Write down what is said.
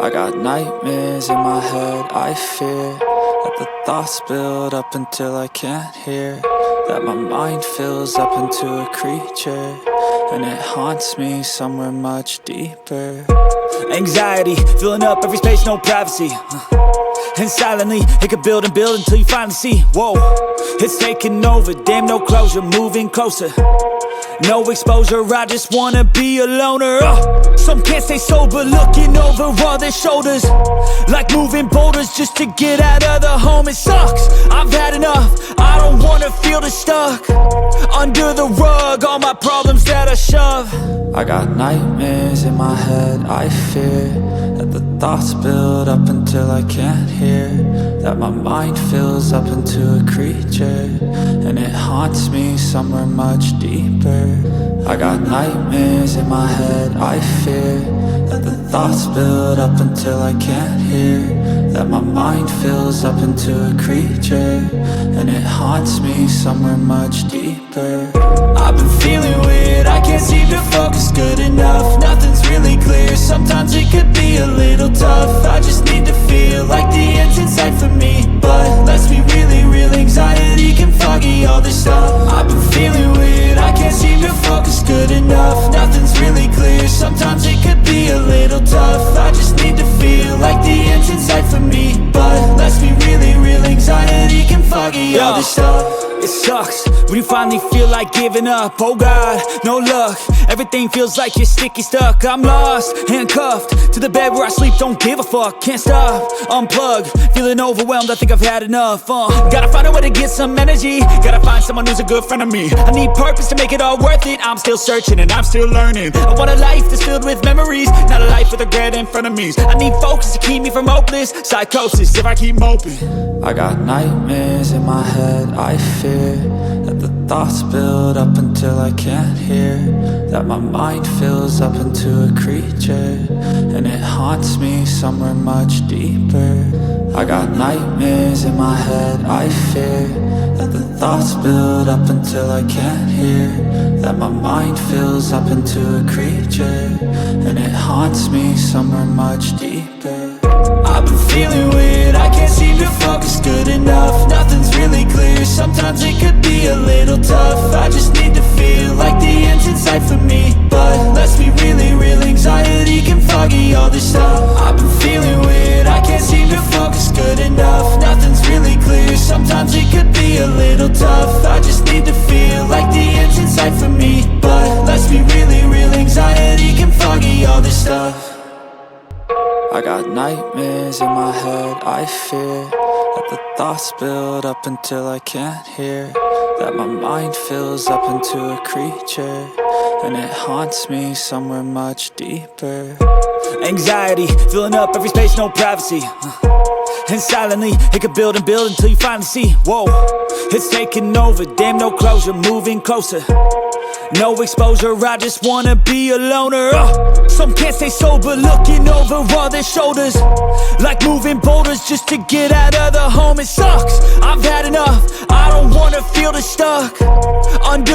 I got nightmares in my head, I fear that the thoughts build up until I can't hear, that my mind fills up into a creature, and it haunts me somewhere much deeper. Anxiety, filling up every space, no privacy. And silently, it could build and build until you finally see, whoa, it's taking over, damn no closure, moving closer. No exposure, I just wanna be a loner. Some can't stay sober, looking over all their shoulders, like moving boulders just to get out of the home. It sucks, I've had enough, I don't wanna feel the stuck under the rug, all my problems that I shove. I got nightmares in my head, I fear that the thoughts build up until I can't hear, that my mind fills up into a creature, and it haunts me somewhere much deeper. I got nightmares in my head, I fear that the thoughts build up until I can't hear, that my mind fills up into a creature, and it haunts me somewhere much deeper. I've been feeling weird, I can't seem to focus good enough, nothing's really clear, sometimes it could be a little tough. I just need to feel like the end's in sight for me, but let's be really real, anxiety can foggy all this stuff. I've been feeling weird, I can't seem to focus good enough, nothing's really clear, sometimes it could be a little tough. I just need to feel like the end's in sight for me, but let's be really real, anxiety can foggy all this stuff. It sucks when you finally feel like giving up. Oh God, no luck, everything feels like you're sticky stuck. I'm lost, handcuffed to the bed where I sleep, don't give a fuck. Can't stop, unplug, feeling overwhelmed, I think I've had enough. Gotta find a way to get some energy, gotta find someone who's a good friend of me. I need purpose to make it all worth it, I'm still searching and I'm still learning. I want a life that's filled with memories, not a life with regret in front of me. I need focus to keep me from hopeless psychosis if I keep moping. I got nightmares in my head, I fear that the thoughts build up until I can't hear, that my mind fills up into a creature, and it haunts me somewhere much deeper. I got nightmares in my head, I fear that the thoughts build up until I can't hear, that my mind fills up into a creature, and it haunts me somewhere much deeper. I've been feeling weird, I can't seem to focus good enough, nothing's really clear, sometimes it could be a little tough. I just need to feel like the end's in sight for me, but let's be really real, anxiety can foggy all this stuff. I've been feeling weird, I can't seem to focus good enough, nothing's really clear, sometimes it could be a little tough. I just need to feel like the end's in sight for me, but let's be really real, anxiety can foggy all this stuff. I got nightmares in my head, I fear that the thoughts build up until I can't hear, that my mind fills up into a creature, and it haunts me somewhere much deeper. Anxiety, filling up every space, no privacy. And silently, it could build and build until you finally see, whoa, it's taking over, damn no closure, moving closer. No exposure, I just wanna be a loner. Some can't stay sober, looking over all their shoulders, like moving boulders just to get out of the home. It sucks, I've had enough, I don't wanna feel the stuck under